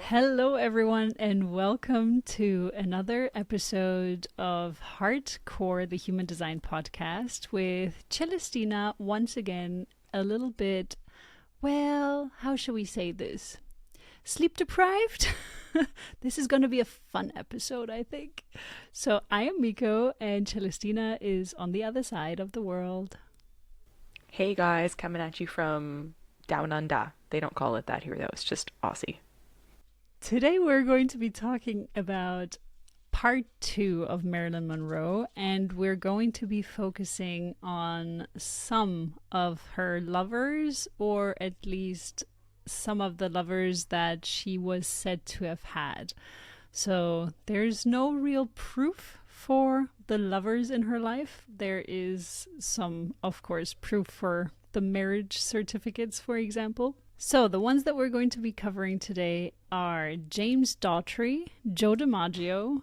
Hello, everyone, and welcome to another episode of HeartCore, the Human Design Podcast, with Celestina once again a little bit, well, how shall we say this? Sleep deprived? This is going to be a fun episode, I think. So I am Miko, and Celestina is on the other side of the world. Hey guys, coming at you from down under. They don't call it that here though, it's just Aussie. Today we're going to be talking about part 2 of Marilyn Monroe, and we're going to be focusing on some of her lovers, or at least some of the lovers that she was said to have had. So there's no real proof for the lovers in her life. There is some, of course, proof for the marriage certificates, for example. So the ones that we're going to be covering today are James Daugherty, Joe DiMaggio,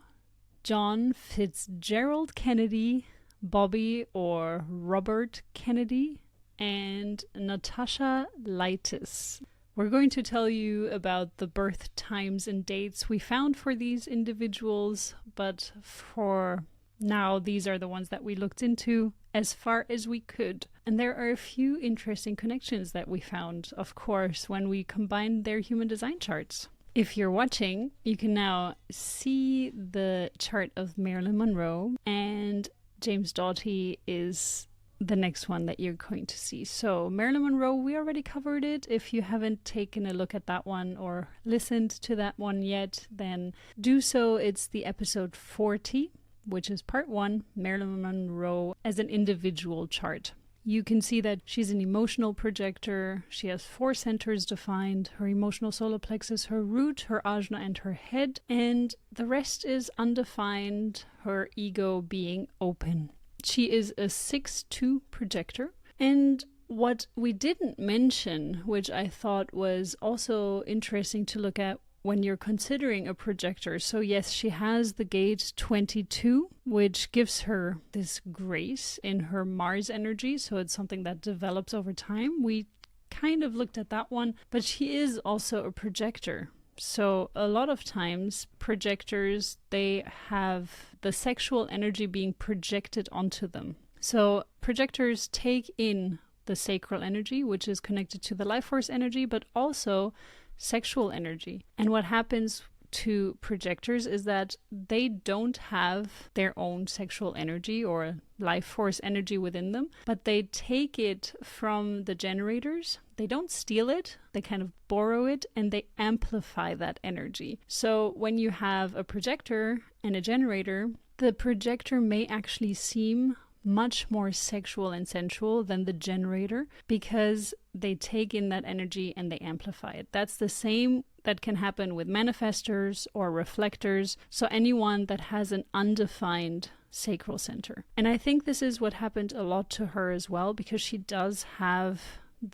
John Fitzgerald Kennedy, Bobby or Robert Kennedy, and Natasha Lytess. We're going to tell you about the birth times and dates we found for these individuals, but for now, these are the ones that we looked into as far as we could. And there are a few interesting connections that we found, of course, when we combined their human design charts. If you're watching, you can now see the chart of Marilyn Monroe, and James Daugherty is the next one that you're going to see. So Marilyn Monroe, we already covered it. If you haven't taken a look at that one or listened to that one yet, then do so. It's the episode 40, which is part 1, Marilyn Monroe as an individual chart. You can see that she's an emotional projector. She has 4 centers defined: her emotional solar plexus, her root, her ajna, and her head. And the rest is undefined, her ego being open. She is a 6-2 projector. And what we didn't mention, which I thought was also interesting to look at when you're considering a projector. So yes, she has the gate 22, which gives her this grace in her Mars energy. So it's something that develops over time. We kind of looked at that one, but she is also a projector. So a lot of times projectors, they have the sexual energy being projected onto them. So projectors take in the sacral energy, which is connected to the life force energy, but also sexual energy. And what happens to projectors is that they don't have their own sexual energy or life force energy within them, but they take it from the generators. They don't steal it, they kind of borrow it, and they amplify that energy. So when you have a projector and a generator, the projector may actually seem much more sexual and sensual than the generator, because they take in that energy and they amplify it. That's the same that can happen with manifestors or reflectors. So anyone that has an undefined sacral center. And I think this is what happened a lot to her as well, because she does have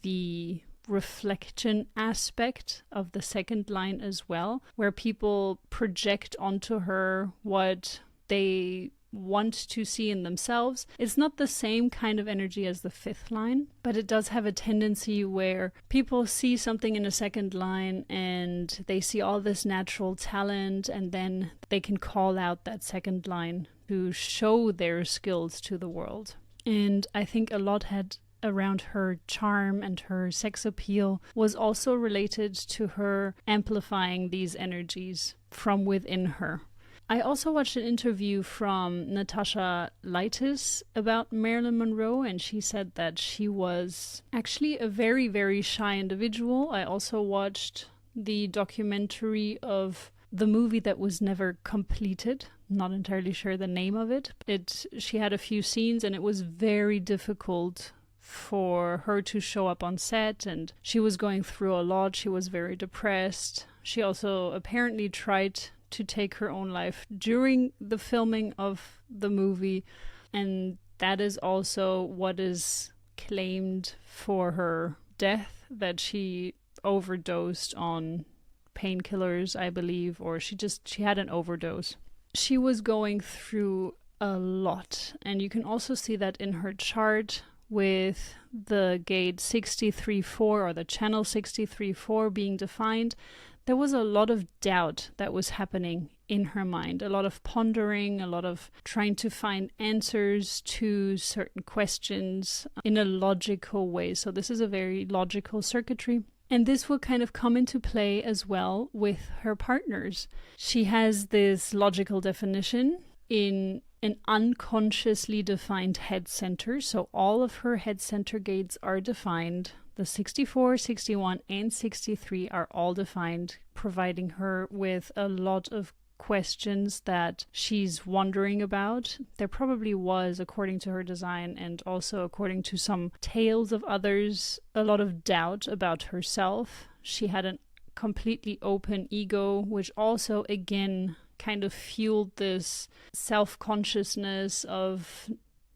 the reflection aspect of the second line as well, where people project onto her what they want to see in themselves. It's not the same kind of energy as the 5th line, but it does have a tendency where people see something in a second line and they see all this natural talent, and then they can call out that second line to show their skills to the world. And I think a lot had around her charm and her sex appeal was also related to her amplifying these energies from within her. I also watched an interview from Natasha Lytess about Marilyn Monroe, and she said that she was actually a very, very shy individual. I also watched the documentary of the movie that was never completed. Not entirely sure the name of it. She had a few scenes, and it was very difficult for her to show up on set, and she was going through a lot. She was very depressed. She also apparently tried to take her own life during the filming of the movie, and that is also what is claimed for her death, that she overdosed on painkillers, I believe, or she had an overdose. She was going through a lot, and you can also see that in her chart with the gate 63.4 or the channel 63.4 being defined. there was a lot of doubt that was happening in her mind, a lot of pondering, a lot of trying to find answers to certain questions in a logical way. So this is a very logical circuitry. And this will kind of come into play as well with her partners. She has this logical definition in an unconsciously defined head center. So all of her head center gates are defined. The 64, 61, and 63 are all defined, providing her with a lot of questions that she's wondering about. There probably was, according to her design and also according to some tales of others, a lot of doubt about herself. She had a completely open ego, which also, again, kind of fueled this self-consciousness of,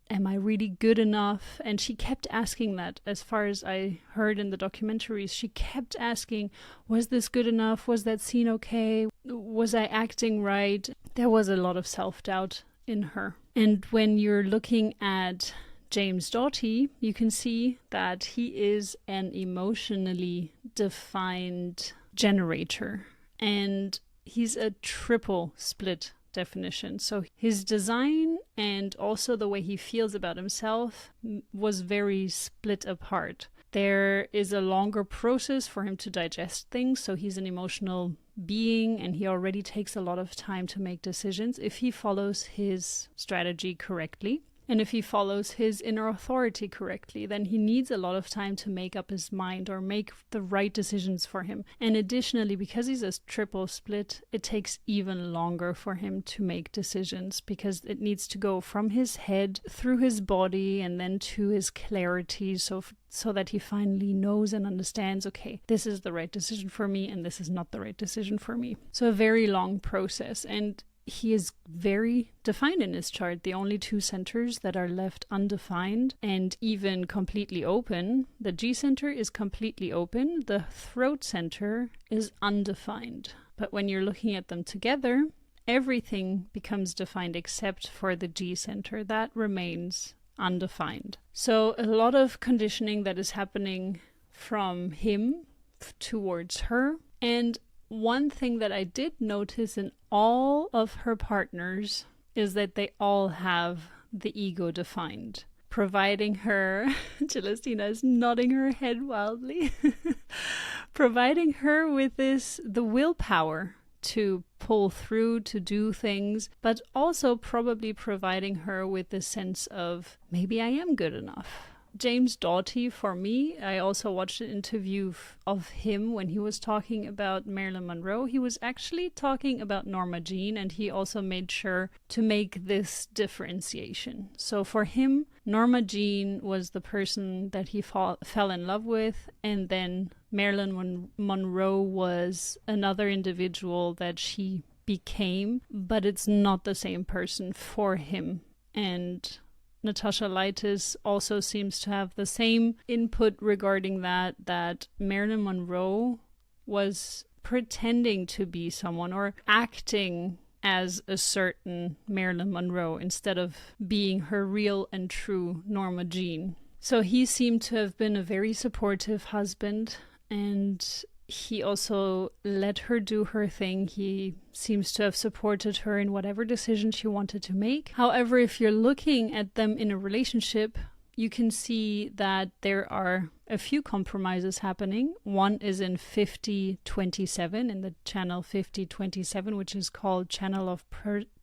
am I really good enough? And she kept asking that, as far as I heard in the documentaries. She kept asking, was this good enough? Was that scene okay? Was I acting right? There was a lot of self-doubt in her. And when you're looking at James Doughty, you can see that he is an emotionally defined generator. And he's a triple split definition. So his design and also the way he feels about himself was very split apart. There is a longer process for him to digest things. So he's an emotional being and he already takes a lot of time to make decisions if he follows his strategy correctly. And if he follows his inner authority correctly, then he needs a lot of time to make up his mind or make the right decisions for him. And additionally, because he's a triple split, it takes even longer for him to make decisions because it needs to go from his head through his body and then to his clarity so that he finally knows and understands, okay, this is the right decision for me and this is not the right decision for me. So a very long process. And he is very defined in his chart. The only two centers that are left undefined and even completely open, the G center is completely open, the throat center is undefined. But when you're looking at them together, everything becomes defined except for the G center. That remains undefined. So a lot of conditioning that is happening from him towards her. And one thing that I did notice in all of her partners is that they all have the ego defined, providing her, Celestina is nodding her head wildly, providing her with the willpower to pull through, to do things, but also probably providing her with the sense of, maybe I am good enough. James Doughty, for me, I also watched an interview of him when he was talking about Marilyn Monroe. He was actually talking about Norma Jean, and he also made sure to make this differentiation. So for him, Norma Jean was the person that he fell in love with, and then Marilyn Monroe was another individual that she became, but it's not the same person for him. And Natasha Lytess also seems to have the same input regarding that Marilyn Monroe was pretending to be someone or acting as a certain Marilyn Monroe instead of being her real and true Norma Jean. So he seemed to have been a very supportive husband, and he also let her do her thing. He seems to have supported her in whatever decision she wanted to make. However, if you're looking at them in a relationship, you can see that there are a few compromises happening. One is in 5027, in the channel 5027, which is called Channel of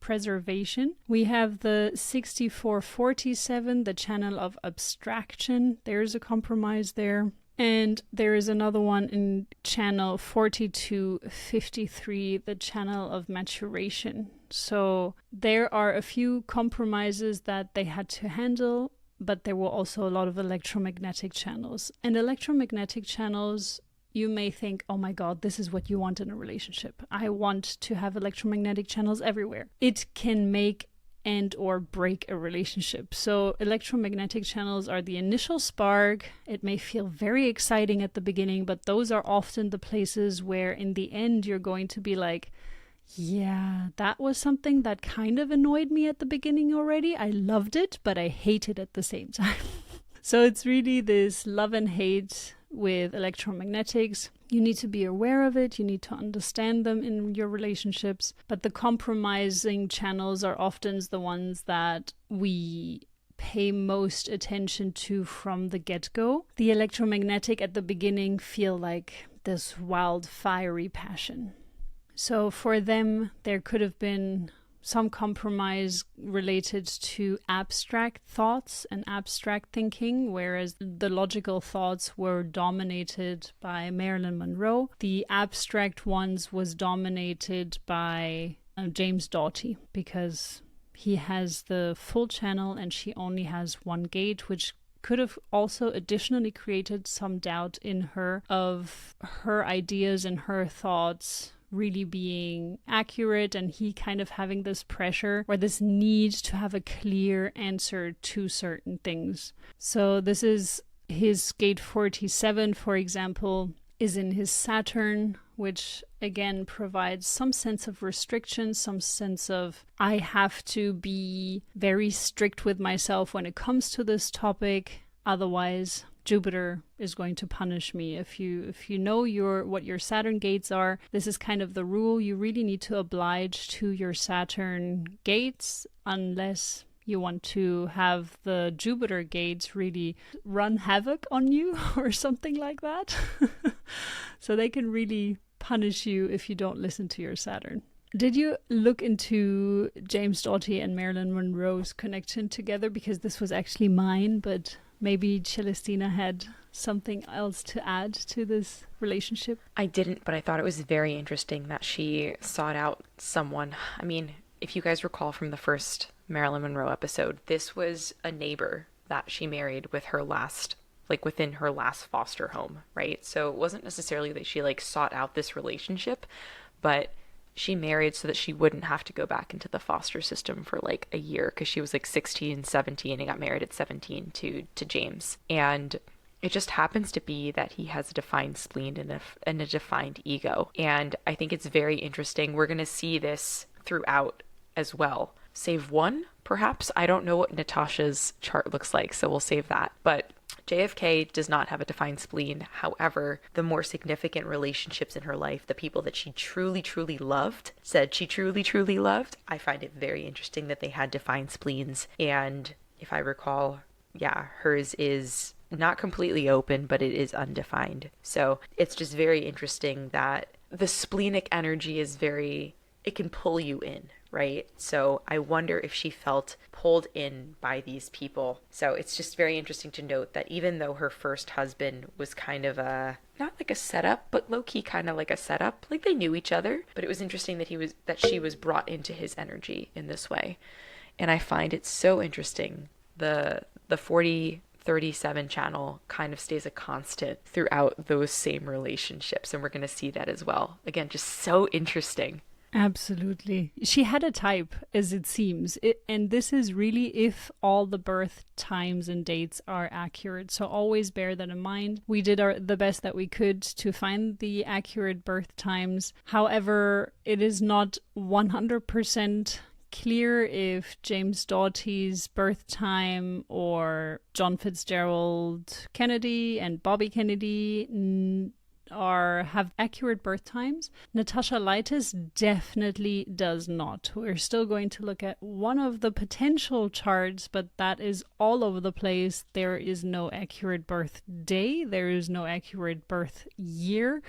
Preservation. We have the 6447, the Channel of Abstraction. There's a compromise there. And there is another one in channel 4253, the channel of maturation. So there are a few compromises that they had to handle, but there were also a lot of electromagnetic channels. And electromagnetic channels, you may think, oh my God, this is what you want in a relationship. I want to have electromagnetic channels everywhere. It can make and or break a relationship. So electromagnetic channels are the initial spark. It may feel very exciting at the beginning, but those are often the places where in the end you're going to be like, yeah, that was something that kind of annoyed me at the beginning already. I loved it, but I hate it at the same time. So it's really this love and hate with electromagnetics. You need to be aware of it. You need to understand them in your relationships. But the compromising channels are often the ones that we pay most attention to from the get-go. The electromagnetic at the beginning feel like this wild, fiery passion. So for them, there could have been some compromise related to abstract thoughts and abstract thinking, whereas the logical thoughts were dominated by Marilyn Monroe. The abstract ones was dominated by James Dougherty, because he has the full channel and she only has one gate, which could have also additionally created some doubt in her of her ideas and her thoughts really being accurate, and he kind of having this pressure or this need to have a clear answer to certain things. So this is his gate 47, for example, is in his Saturn, which again provides some sense of restriction, some sense of I have to be very strict with myself when it comes to this topic, otherwise Jupiter is going to punish me. If you know what your Saturn gates are, this is kind of the rule. You really need to oblige to your Saturn gates unless you want to have the Jupiter gates really run havoc on you or something like that. So they can really punish you if you don't listen to your Saturn. Did you look into James Dougherty and Marilyn Monroe's connection together? Because this was actually mine, but maybe Celestina had something else to add to this relationship. I didn't, but I thought it was very interesting that she sought out someone. I mean, if you guys recall from the first Marilyn Monroe episode, this was a neighbor that she married with her last, within her last foster home, right? So it wasn't necessarily that she sought out this relationship, but she married so that she wouldn't have to go back into the foster system for a year, because she was 16, 17 and got married at 17 to James. And it just happens to be that he has a defined spleen and a defined ego. And I think it's very interesting. We're going to see this throughout as well. Save one, perhaps. I don't know what Natasha's chart looks like, so we'll save that. But JFK does not have a defined spleen. However, the more significant relationships in her life, the people that she truly, truly loved, said she truly, truly loved, I find it very interesting that they had defined spleens. And if I recall, hers is not completely open, but it is undefined. So it's just very interesting that the splenic energy is it can pull you in, right? So I wonder if she felt pulled in by these people. So it's just very interesting to note that even though her first husband was kind of not like a setup, but low-key kind of like a setup, they knew each other, but it was interesting that she was brought into his energy in this way. And I find it so interesting. The 4037 channel kind of stays a constant throughout those same relationships, and we're going to see that as well. Again, just so interesting. Absolutely. She had a type, as it seems. And this is really if all the birth times and dates are accurate. So always bear that in mind. We did the best that we could to find the accurate birth times. However, it is not 100% clear if James Dougherty's birth time or John Fitzgerald Kennedy and Bobby Kennedy have accurate birth times. Natasha Lytess definitely does not. We're still going to look at one of the potential charts, but that is all over the place. There is no accurate birth day. There is no accurate birth year.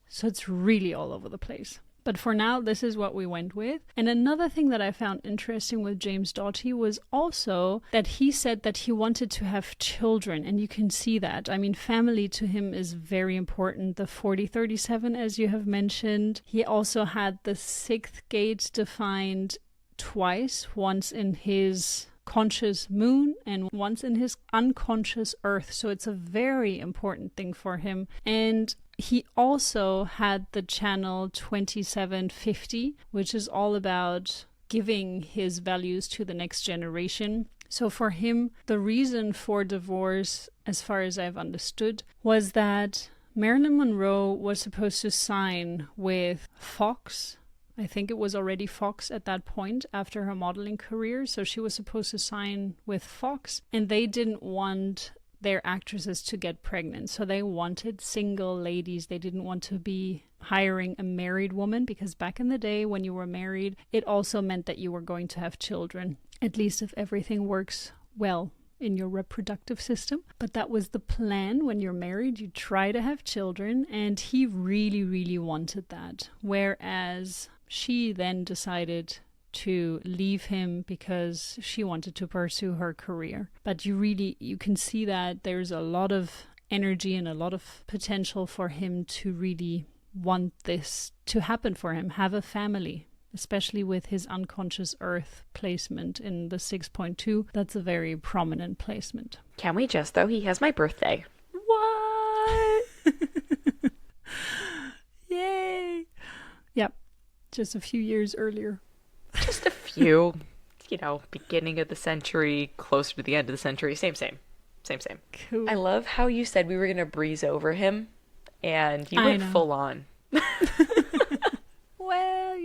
So it's really all over the place. But for now, this is what we went with. And another thing that I found interesting with James Dougherty was also that he said that he wanted to have children. And you can see that. I mean, family to him is very important. The 4037, as you have mentioned. He also had the 6th gate defined twice, once in his conscious moon and once in his unconscious earth. So it's a very important thing for him. And he also had the channel 2750, which is all about giving his values to the next generation. So for him, the reason for divorce, as far as I've understood, was that Marilyn Monroe was supposed to sign with Fox. I think it was already Fox at that point after her modeling career. So she was supposed to sign with Fox, and they didn't want their actresses to get pregnant. So they wanted single ladies. They didn't want to be hiring a married woman, because back in the day when you were married, it also meant that you were going to have children, at least if everything works well in your reproductive system. But that was the plan. When you're married, you try to have children, and he really, really wanted that. Whereas she then decided to leave him because she wanted to pursue her career. But you can see that there's a lot of energy and a lot of potential for him to really want this to happen for him, have a family, especially with his unconscious earth placement in the 6.2. That's a very prominent placement. Can we just, though? He has my birthday. What? Yay! Yep, just a few years earlier. Just a few, beginning of the century, closer to the end of the century. Same. Cool. I love how you said we were going to breeze over him, and you went full on. Well,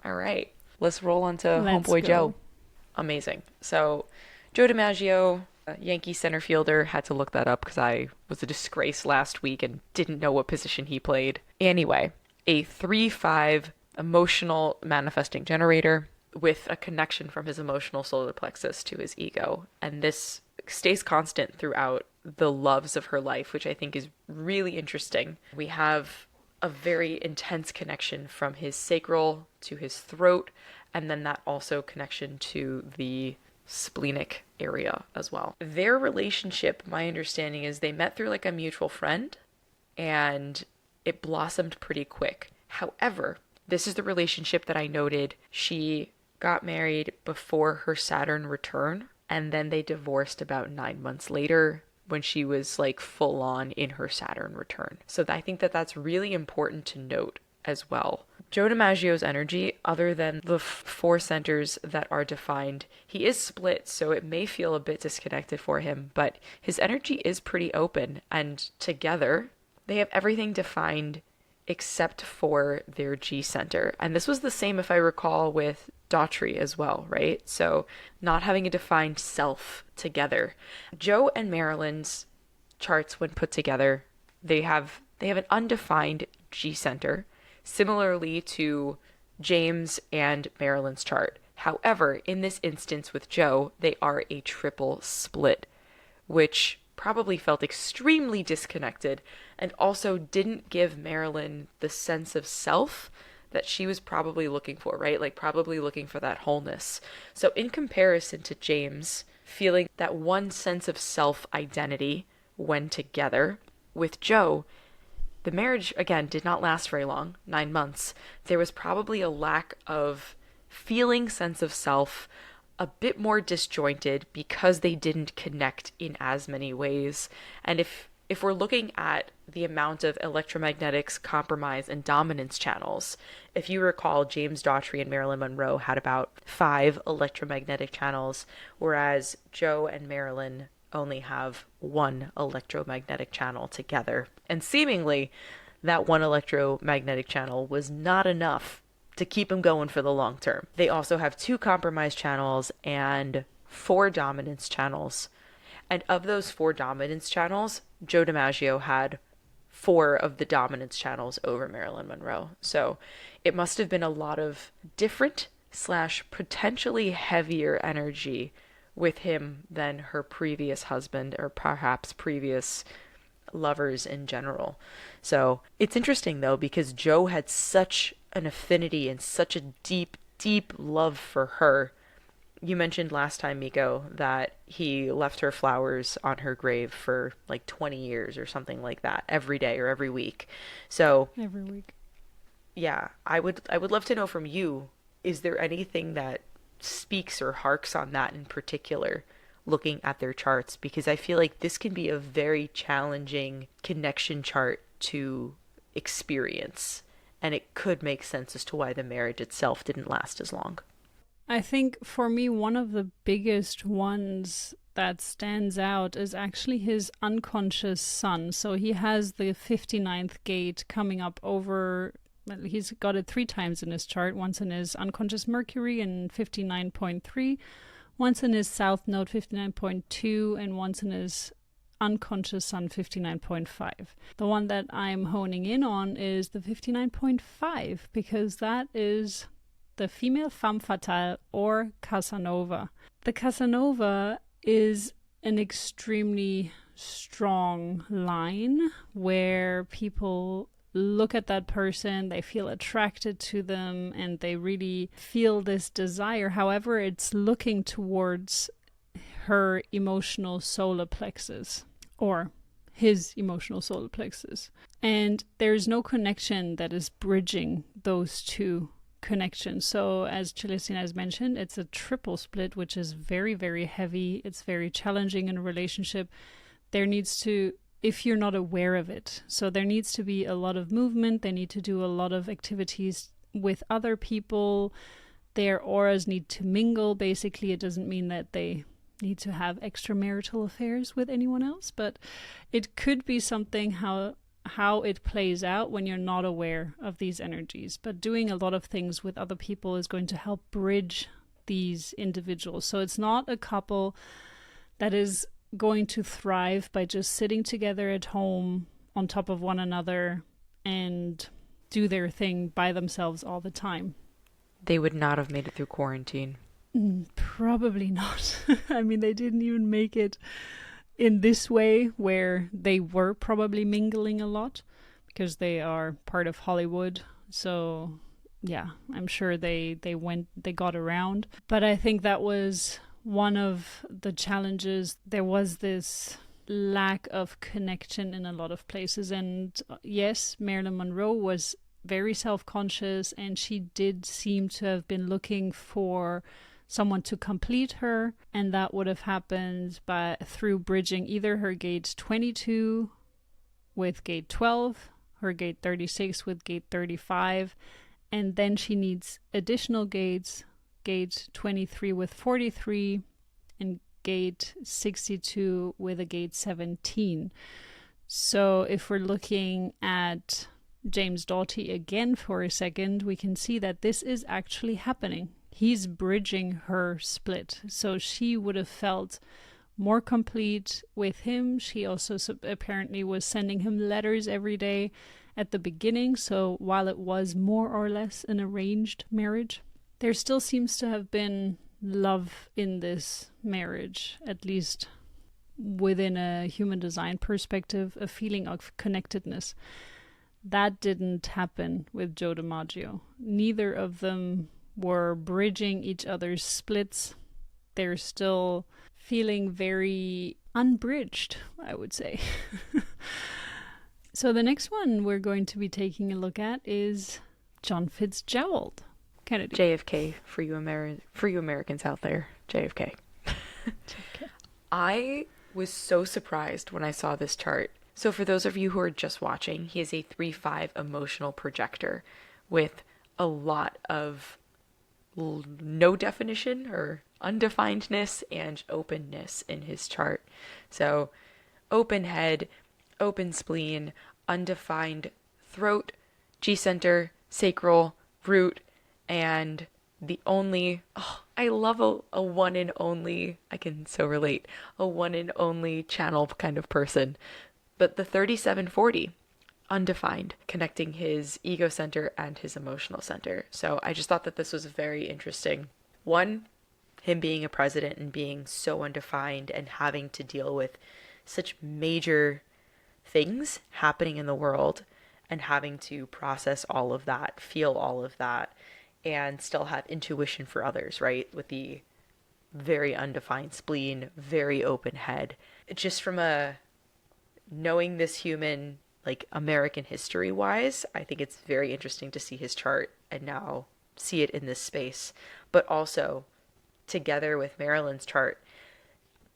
All right. Let's roll on to Homeboy Joe. Amazing. So, Joe DiMaggio, Yankee center fielder, had to look that up because I was a disgrace last week and didn't know what position he played. Anyway, a 3/5 emotional manifesting generator with a connection from his emotional solar plexus to his ego. And this stays constant throughout the loves of her life, which I think is really interesting. We have a very intense connection from his sacral to his throat, and then that also connection to the splenic area as well. Their relationship, my understanding is they met through like a mutual friend, and it blossomed pretty quick. However, this is the relationship that I noted. She got married before her Saturn return, and then they divorced about 9 months later when she was like full on in her Saturn return. So I think that that's really important to note as well. Joe DiMaggio's energy, other than the 4 centers that are defined, he is split, so it may feel a bit disconnected for him, but his energy is pretty open, and together they have everything defined except for their G center. And this was the same, if I recall, with Dougherty as well, right? So not having a defined self together. Joe and Marilyn's charts, when put together, they have an undefined G center, similarly to James and Marilyn's chart. However, in this instance with Joe, they are a triple split, which probably felt extremely disconnected and also didn't give Marilyn the sense of self that she was probably looking for, right? Like probably looking for that wholeness. So in comparison to James, feeling that one sense of self-identity when together, with Joe, the marriage, again, did not last very long, 9 months. There was probably a lack of feeling sense of self, a bit more disjointed because they didn't connect in as many ways. And if we're looking at the amount of electromagnetics, compromise, and dominance channels, if you recall, James Daughtry and Marilyn Monroe had about 5 electromagnetic channels, whereas Joe and Marilyn only have 1 electromagnetic channel together. And seemingly, that 1 electromagnetic channel was not enough to keep them going for the long term. They also have 2 compromise channels and 4 dominance channels. And of those 4 dominance channels, Joe DiMaggio had 4 of the dominance channels over Marilyn Monroe. So it must have been a lot of different / potentially heavier energy with him than her previous husband, or perhaps previous lovers in general. So it's interesting though, because Joe had such an affinity and such a deep, deep love for her. You mentioned last time, Miko, that he left her flowers on her grave for like 20 years or something like that, every day or every week. So every week. Yeah, I would love to know from you, is there anything that speaks or harks on that in particular, looking at their charts? Because I feel like this can be a very challenging connection chart to experience, and it could make sense as to why the marriage itself didn't last as long. I think for me, one of the biggest ones that stands out is actually his unconscious sun. So he has the 59th gate coming up over, he's got it 3 times in his chart, once in his unconscious Mercury in 59.3, Once in his South Node 59.2 and once in his unconscious Sun 59.5. The one that I'm honing in on is the 59.5 because that is the female femme fatale or Casanova. The Casanova is an extremely strong line where people look at that person, they feel attracted to them, and they really feel this desire. However, it's looking towards her emotional solar plexus or his emotional solar plexus. And there's no connection that is bridging those two connections. So as Celestina has mentioned, it's a triple split, which is very, very heavy. It's very challenging in a relationship. There needs to, if you're not aware of it, so there needs to be a lot of movement. They need to do a lot of activities with other people. Their auras need to mingle. Basically, it doesn't mean that they need to have extramarital affairs with anyone else, but it could be something how it plays out when you're not aware of these energies. But doing a lot of things with other people is going to help bridge these individuals. So it's not a couple that is going to thrive by just sitting together at home on top of one another and do their thing by themselves all the time. They would not have made it through quarantine. Probably not. I mean, they didn't even make it in this way where they were probably mingling a lot because they are part of Hollywood. So yeah, I'm sure they got around. But I think that was one of the challenges. There was this lack of connection in a lot of places. And yes, Marilyn Monroe was very self-conscious and she did seem to have been looking for someone to complete her, and that would have happened through bridging either her gate 22 with gate 12, her gate 36 with gate 35, and then she needs additional gates, gate 23 with 43, and gate 62 with a gate 17. So if we're looking at James Doughty again for a second, we can see that this is actually happening. He's bridging her split. So she would have felt more complete with him. She also apparently was sending him letters every day at the beginning. So while it was more or less an arranged marriage, there still seems to have been love in this marriage, at least within a human design perspective, a feeling of connectedness. That didn't happen with Joe DiMaggio. Neither of them were bridging each other's splits. They're still feeling very unbridged, I would say. So the next one we're going to be taking a look at is John Fitzgerald Kennedy. JFK for you Americans out there. JFK. JFK. I was so surprised when I saw this chart. So for those of you who are just watching, he is a 3-5 emotional projector with a lot of no definition or undefinedness and openness in his chart. So open head, open spleen, undefined throat, G-center, sacral, root, and the only, I love a one and only, I can so relate, a one and only channel kind of person. But the 3740, undefined, connecting his ego center and his emotional center. So I just thought that this was very interesting. One, him being a president and being so undefined and having to deal with such major things happening in the world and having to process all of that, feel all of that, and still have intuition for others, right? With the very undefined spleen, very open head. Just from knowing this human, like American history wise, I think it's very interesting to see his chart and now see it in this space. But also together with Marilyn's chart,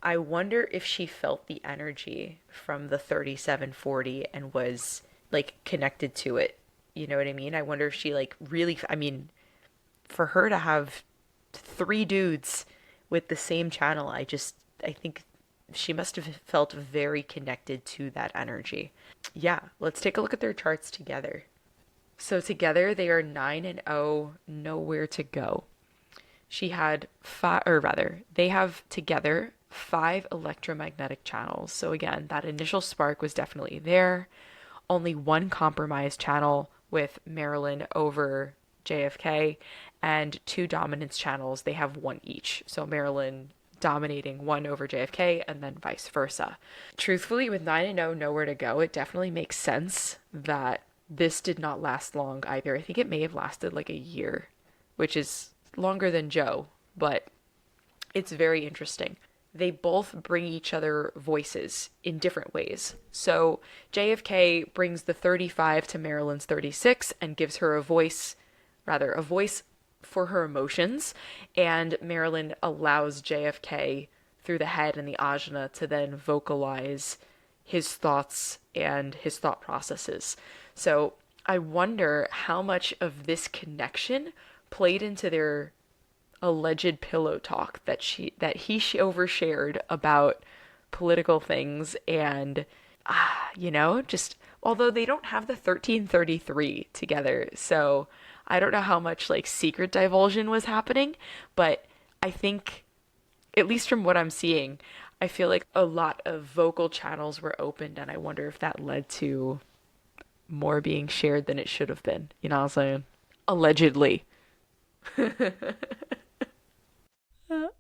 I wonder if she felt the energy from the 3740 and was like connected to it. You know what I mean? I wonder if she like really, I mean, for her to have 3 dudes with the same channel, I think she must have felt very connected to that energy. Yeah, let's take a look at their charts together. So together they are 9 and 0, nowhere to go. they have together 5 electromagnetic channels. So again, that initial spark was definitely there. Only one compromised channel with Marilyn over JFK, and 2 dominance channels. They have one each. So Marilyn dominating one over JFK and then vice versa. Truthfully, with 9-0 nowhere to go, it definitely makes sense that this did not last long either. I think it may have lasted like a year, which is longer than Joe, but it's very interesting. They both bring each other voices in different ways. So JFK brings the 35 to Marilyn's 36 and gives her a voice for her emotions, and Marilyn allows JFK through the head and the ajna to then vocalize his thoughts and his thought processes. So I wonder how much of this connection played into their alleged pillow talk that he overshared about political things, and just although they don't have the 1333 together, so I don't know how much like secret divulsion was happening, but I think, at least from what I'm seeing, I feel like a lot of vocal channels were opened, and I wonder if that led to more being shared than it should have been. You know what I'm saying? Allegedly.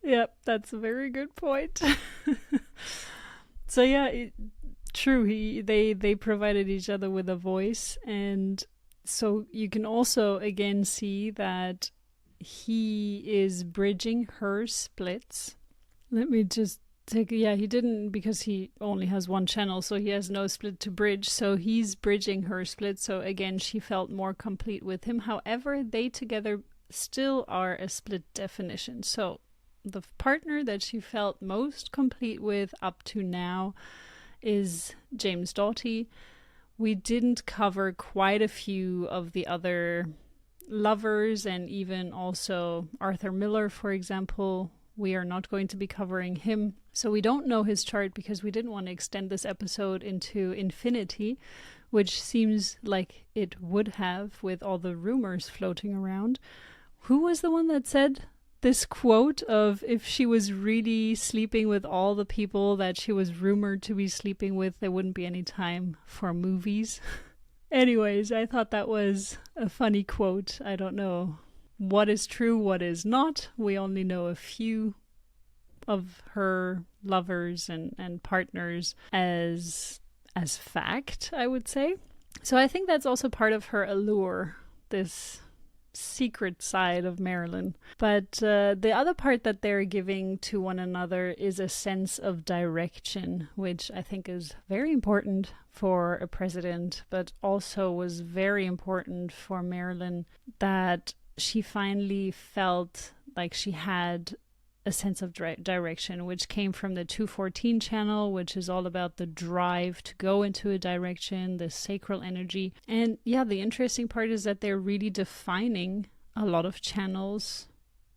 Yep, that's a very good point. So yeah, true. They provided each other with a voice, and so you can also again see that he is bridging her splits. Let me just take. Yeah, he didn't, because he only has one channel, so he has no split to bridge. So he's bridging her split. So again, she felt more complete with him. However, they together still are a split definition. So the partner that she felt most complete with up to now is James Doughty. We didn't cover quite a few of the other lovers, and even also Arthur Miller, for example. We are not going to be covering him. So we don't know his chart because we didn't want to extend this episode into infinity, which seems like it would have with all the rumors floating around. Who was the one that said this quote of, if she was really sleeping with all the people that she was rumored to be sleeping with, there wouldn't be any time for movies? Anyways, I thought that was a funny quote. I don't know what is true, what is not. We only know a few of her lovers and partners as fact, I would say. So I think that's also part of her allure, this secret side of Marilyn. But the other part that they're giving to one another is a sense of direction, which I think is very important for a president, but also was very important for Marilyn, that she finally felt like she had a sense of direction, which came from the 214 channel, which is all about the drive to go into a direction, the sacral energy. And yeah, the interesting part is that they're really defining a lot of channels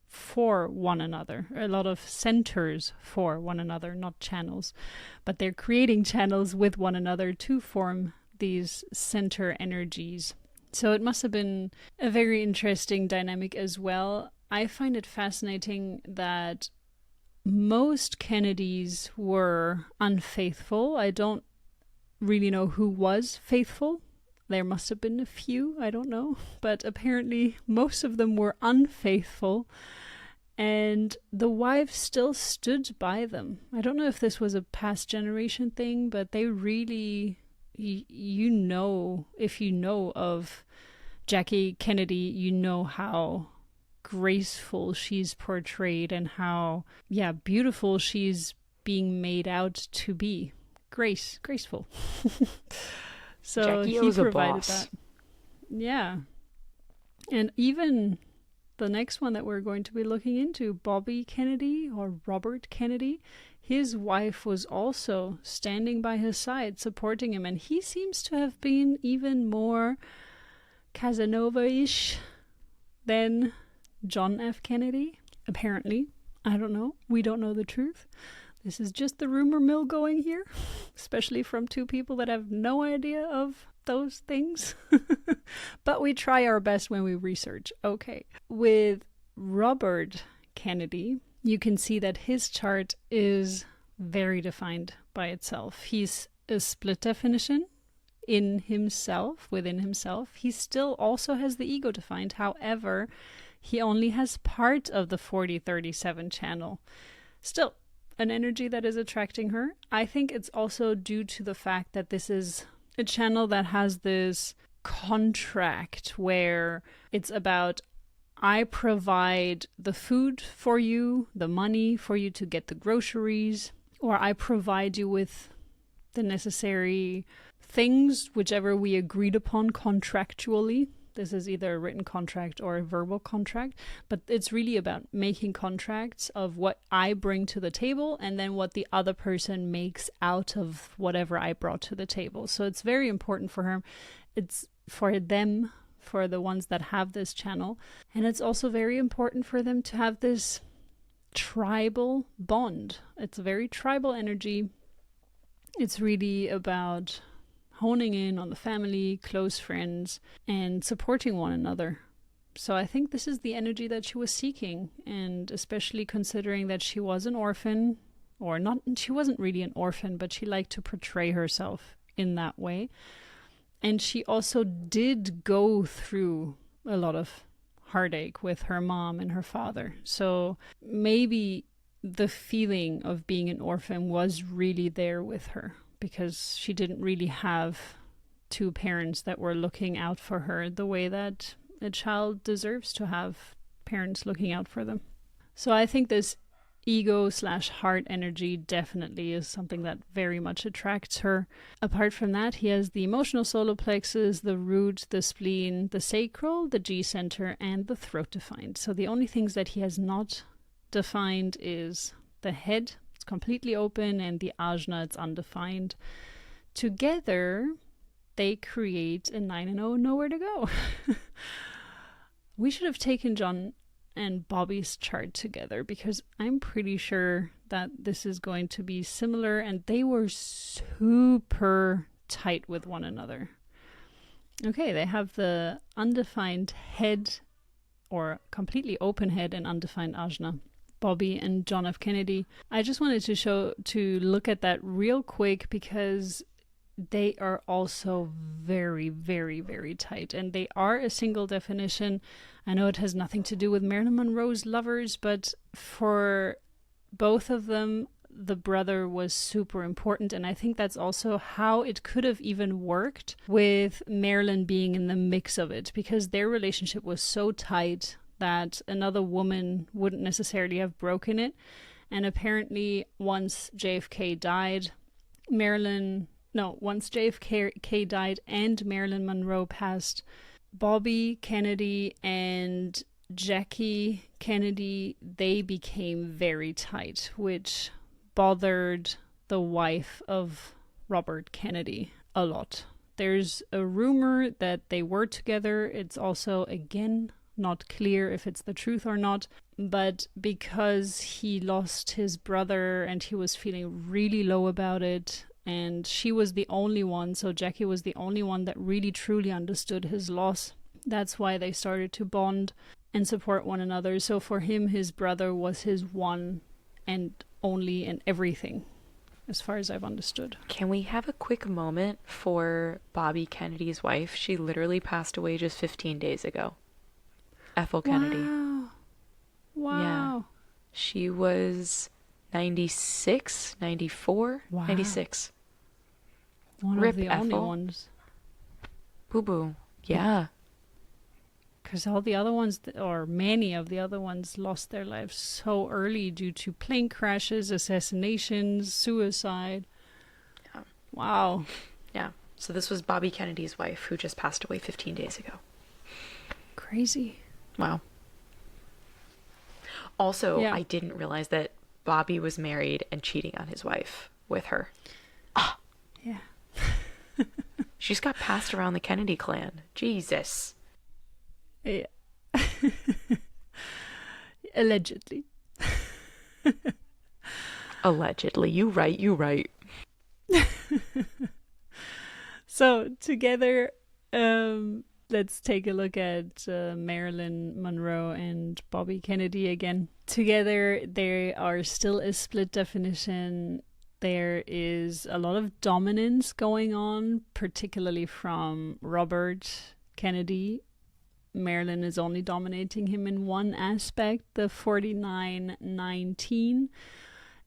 for one another, a lot of centers for one another, not channels, but they're creating channels with one another to form these center energies. So it must have been a very interesting dynamic as well. I find it fascinating that most Kennedys were unfaithful. I don't really know who was faithful. There must have been a few, I don't know. But apparently most of them were unfaithful. And the wives still stood by them. I don't know if this was a past generation thing, but they really, if you know of Jackie Kennedy, you know how graceful she's portrayed and how beautiful she's being made out to be. Graceful. So Jackie he was a provided boss. that. Yeah. And even the next one that we're going to be looking into, Bobby Kennedy or Robert Kennedy, his wife was also standing by his side, supporting him, and he seems to have been even more Casanova-ish than John F. Kennedy, apparently. I don't know. We don't know the truth. This is just the rumor mill going here, especially from two people that have no idea of those things. But we try our best when we research. Okay. With Robert Kennedy, you can see that his chart is very defined by itself. He's a split definition in himself, within himself. He still also has the ego defined. However, he only has part of the 4037 channel. Still, an energy that is attracting her. I think it's also due to the fact that this is a channel that has this contract where it's about, I provide the food for you, the money for you to get the groceries, or I provide you with the necessary things, whichever we agreed upon contractually. This is either a written contract or a verbal contract, but it's really about making contracts of what I bring to the table and then what the other person makes out of whatever I brought to the table. So it's very important for her. It's for them, for the ones that have this channel. And it's also very important for them to have this tribal bond. It's a very tribal energy. It's really about honing in on the family, close friends, and supporting one another. So I think this is the energy that she was seeking, and especially considering that she was an orphan, or not, she wasn't really an orphan, but she liked to portray herself in that way. And she also did go through a lot of heartache with her mom and her father. So maybe the feeling of being an orphan was really there with her, because she didn't really have two parents that were looking out for her the way that a child deserves to have parents looking out for them. So I think this ego/heart energy definitely is something that very much attracts her. Apart from that, he has the emotional solar plexus, the root, the spleen, the sacral, the G center, and the throat defined. So the only things that he has not defined is the head. It's completely open, and the ajna, it's undefined. Together, they create a 9 and 0, nowhere to go. We should have taken John and Bobby's chart together, because I'm pretty sure that this is going to be similar, and they were super tight with one another. Okay, they have the undefined head, or completely open head, and undefined ajna. Bobby and John F. Kennedy. I just wanted to look at that real quick, because they are also very, very, very tight, and they are a single definition. I know it has nothing to do with Marilyn Monroe's lovers, but for both of them, the brother was super important, and I think that's also how it could have even worked with Marilyn being in the mix of it, because their relationship was so tight that another woman wouldn't necessarily have broken it. And apparently once JFK died, once JFK died and Marilyn Monroe passed, Bobby Kennedy and Jackie Kennedy, they became very tight, which bothered the wife of Robert Kennedy a lot. There's a rumor that they were together. It's also, again, not clear if it's the truth or not, but because he lost his brother and he was feeling really low about it, and she was the only one, so Jackie was the only one that really truly understood his loss. That's why they started to bond and support one another. So for him, his brother was his one and only and everything, as far as I've understood. Can we have a quick moment for Bobby Kennedy's wife? She literally passed away just 15 days ago. Ethel Kennedy. Wow. Yeah. She was 96, 94, wow. 96. One Rip of the Ethel. only ones. Boo-boo. Yeah. Because all the other ones, or many of the other ones, lost their lives so early due to plane crashes, assassinations, suicide. Yeah. Wow. Yeah. So this was Bobby Kennedy's wife, who just passed away 15 days ago. Crazy. Wow. Also, yeah. I didn't realize that Bobby was married and cheating on his wife with her. Ah. Yeah. She's got passed around the Kennedy clan. Jesus. Yeah. Allegedly. Allegedly. You right. So together, let's take a look at Marilyn Monroe and Bobby Kennedy again. Together, they are still a split definition. There is a lot of dominance going on, particularly from Robert Kennedy. Marilyn is only dominating him in one aspect, the 49-19.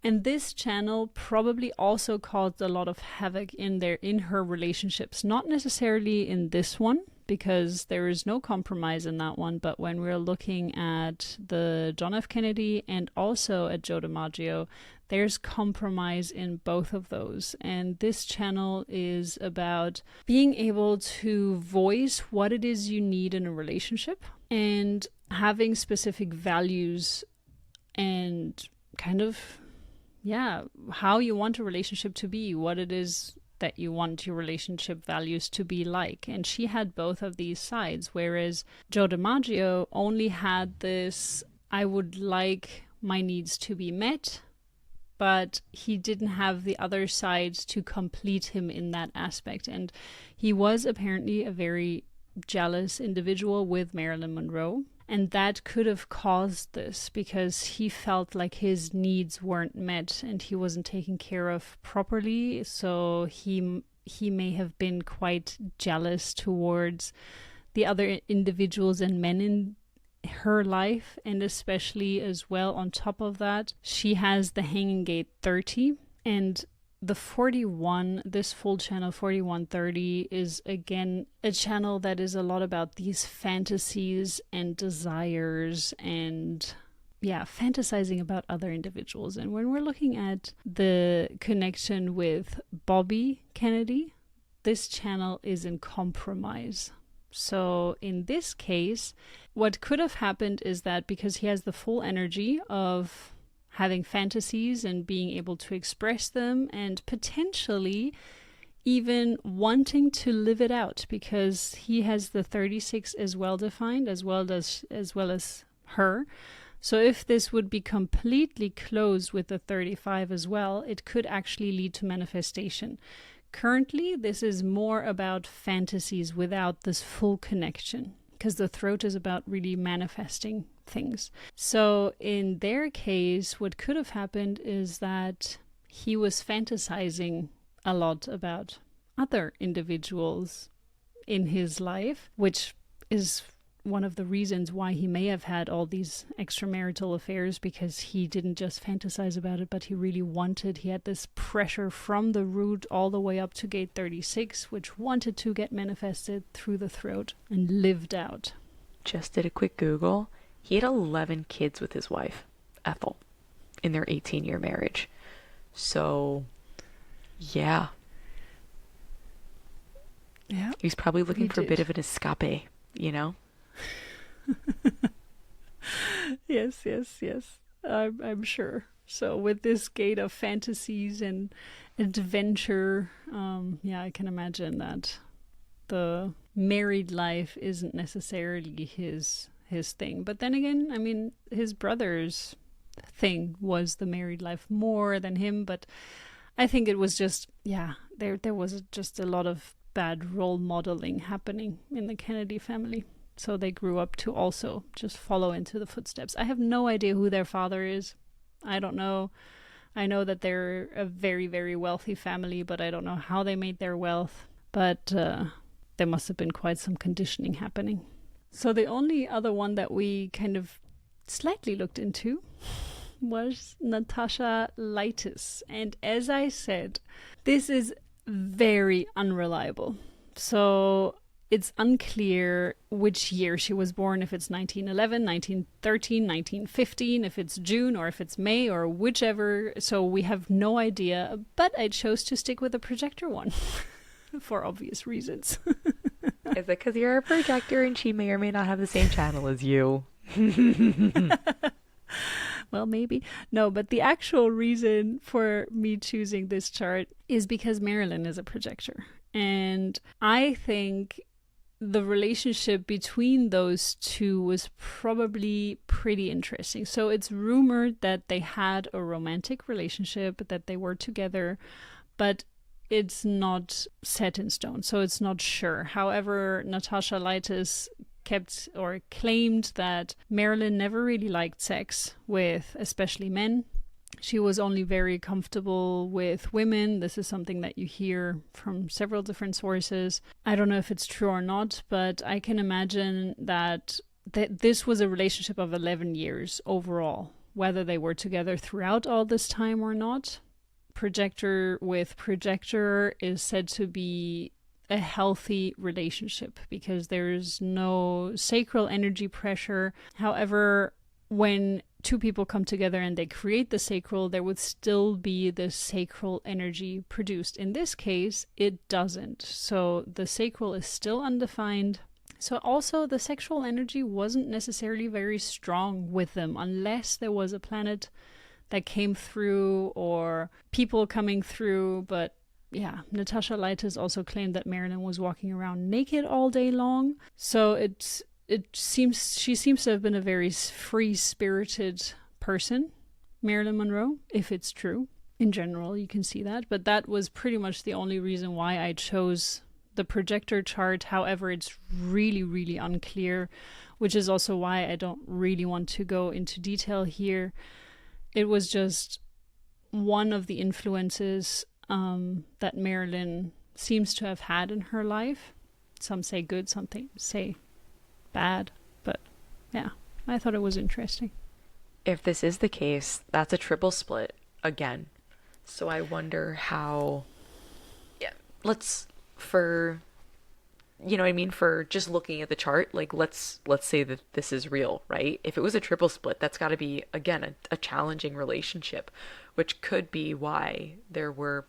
And this channel probably also caused a lot of havoc in her relationships. Not necessarily in this one, because there is no compromise in that one. But when we're looking at the John F. Kennedy and also at Joe DiMaggio, there's compromise in both of those. And this channel is about being able to voice what it is you need in a relationship and having specific values and kind of, how you want a relationship to be, what it is that you want your relationship values to be like. And she had both of these sides, whereas Joe DiMaggio only had this, I would like my needs to be met, but he didn't have the other side to complete him in that aspect. And he was apparently a very jealous individual with Marilyn Monroe. And that could have caused this because he felt like his needs weren't met and he wasn't taken care of properly. So he may have been quite jealous towards the other individuals and men in her life. And especially as well, on top of that, she has the Hanging Gate 30. And the 41, this full channel 4130, is again a channel that is a lot about these fantasies and desires and fantasizing about other individuals. And when we're looking at the connection with Bobby Kennedy, this channel is in compromise. So in this case, what could have happened is that because he has the full energy of having fantasies and being able to express them and potentially even wanting to live it out, because he has the 36 as well defined as well as her. So if this would be completely closed with the 35 as well, it could actually lead to manifestation. Currently, this is more about fantasies without this full connection, because the throat is about really manifesting things. So in their case, what could have happened is that he was fantasizing a lot about other individuals in his life, which is one of the reasons why he may have had all these extramarital affairs, because he didn't just fantasize about it, but he had this pressure from the root all the way up to gate 36, which wanted to get manifested through the throat and lived out. Just did a quick Google. He had 11 kids with his wife, Ethel, in their 18-year marriage. So, yeah. Yeah. He's probably looking for a bit of an escape, you know? Yes. I'm sure. So with this gate of fantasies and adventure, I can imagine that the married life isn't necessarily his thing. But then again, I mean, his brother's thing was the married life more than him. But I think it was just, there was just a lot of bad role modeling happening in the Kennedy family. So they grew up to also just follow into the footsteps. I have no idea who their father is. I don't know. I know that they're a very, very wealthy family, but I don't know how they made their wealth. But there must have been quite some conditioning happening. So the only other one that we kind of slightly looked into was Natasha Lytess. And as I said, this is very unreliable. So it's unclear which year she was born, if it's 1911, 1913, 1915, if it's June or if it's May or whichever. So we have no idea, but I chose to stick with the projector one for obvious reasons. Is it because you're a projector and she may or may not have the same channel as you? Well, maybe. No, but the actual reason for me choosing this chart is because Marilyn is a projector. And I think the relationship between those two was probably pretty interesting. So it's rumored that they had a romantic relationship, that they were together, but it's not set in stone, so it's not sure. However, Natasha Lytess kept or claimed that Marilyn never really liked sex with especially men. She was only very comfortable with women. This is something that you hear from several different sources. I don't know if it's true or not, but I can imagine that this was a relationship of 11 years overall, whether they were together throughout all this time or not. Projector with projector is said to be a healthy relationship because there's no sacral energy pressure. However, when two people come together and they create the sacral, there would still be the sacral energy produced. In this case, it doesn't. So the sacral is still undefined. So also the sexual energy wasn't necessarily very strong with them unless there was a planet that came through or people coming through. But yeah, Natasha Lytess also claimed that Marilyn was walking around naked all day long. So she seems to have been a very free-spirited person, Marilyn Monroe, if it's true. In general, you can see that. But that was pretty much the only reason why I chose the projector chart. However, it's really, really unclear, which is also why I don't really want to go into detail here. It was just one of the influences that Marilyn seems to have had in her life. Some say good, some say bad, but yeah, I thought it was interesting. If this is the case, that's a triple split again. So I wonder how, for just looking at the chart, like let's say that this is real, right? If it was a triple split, that's got to be, again, a challenging relationship, which could be why there were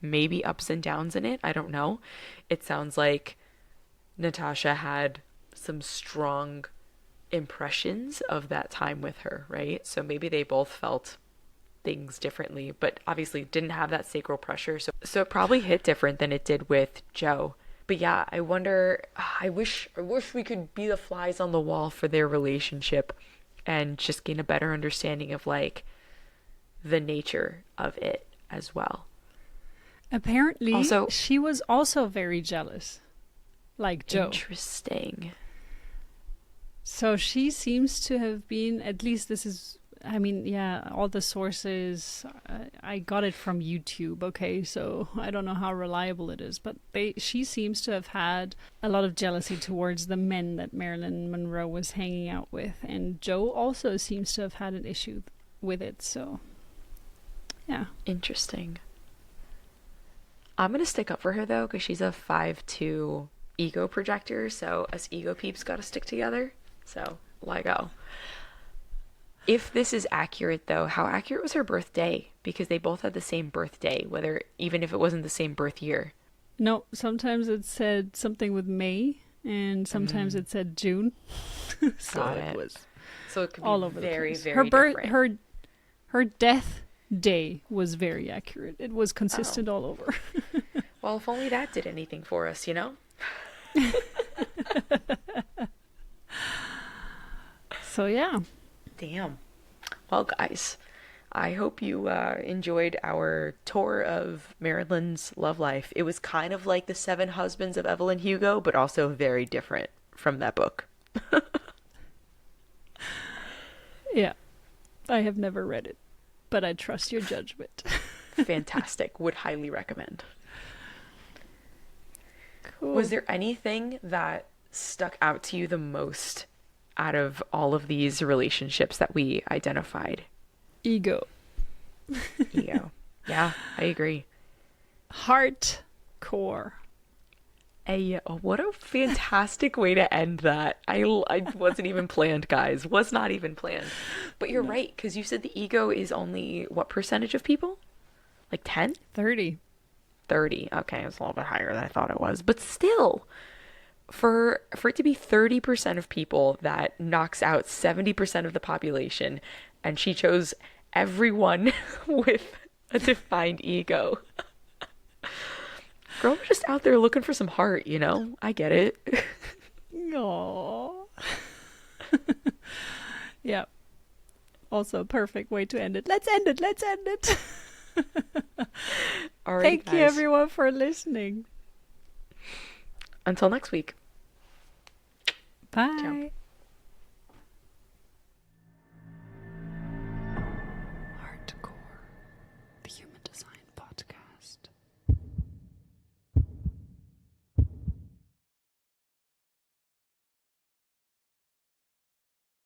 maybe ups and downs in it. I don't know. It sounds like Natasha had some strong impressions of that time with her, right? So maybe they both felt things differently, but obviously didn't have that sacral pressure. So it probably hit different than it did with Joe. But yeah, I wonder, I wish we could be the flies on the wall for their relationship and just gain a better understanding of like the nature of it as well. Apparently, she was also very jealous, like Joe. Interesting. So she seems to have been, at least this is, I mean, yeah, all the sources, I got it from YouTube, okay, so I don't know how reliable it is, but she seems to have had a lot of jealousy towards the men that Marilyn Monroe was hanging out with, and Joe also seems to have had an issue with it, so yeah. Interesting. I'm going to stick up for her, though, because she's a 5'2" ego projector, so us ego peeps got to stick together, so let go. If this is accurate, though, how accurate was her birthday? Because they both had the same birthday, even if it wasn't the same birth year. No, sometimes it said something with May, and sometimes it said June. So it was could be all over very, the place. very different. Her death day was very accurate. It was consistent all over. Well, if only that did anything for us, you know? So yeah. Damn. Well, guys, I hope you enjoyed our tour of Marilyn's love life. It was kind of like The Seven Husbands of Evelyn Hugo, but also very different from that book. Yeah. I have never read it, but I trust your judgment. Fantastic. Would highly recommend. Cool. Was there anything that stuck out to you the most out of all of these relationships that we identified? Ego. Yeah, I agree. HeartCore. Hey, what a fantastic way to end that. I wasn't even planned, guys. Was not even planned. But you're right, because you said the ego is only what percentage of people? Like 10? 30. 30. Okay, it's a little bit higher than I thought it was. But still, for it to be 30% of people, that knocks out 70% of the population, and she chose everyone with a defined ego. Girl, we're just out there looking for some heart, you know? I get it. Aww. Yeah. Also, perfect way to end it. Let's end it. All right, Thank you, guys. everyone, for listening. Until next week. Bye. Ciao.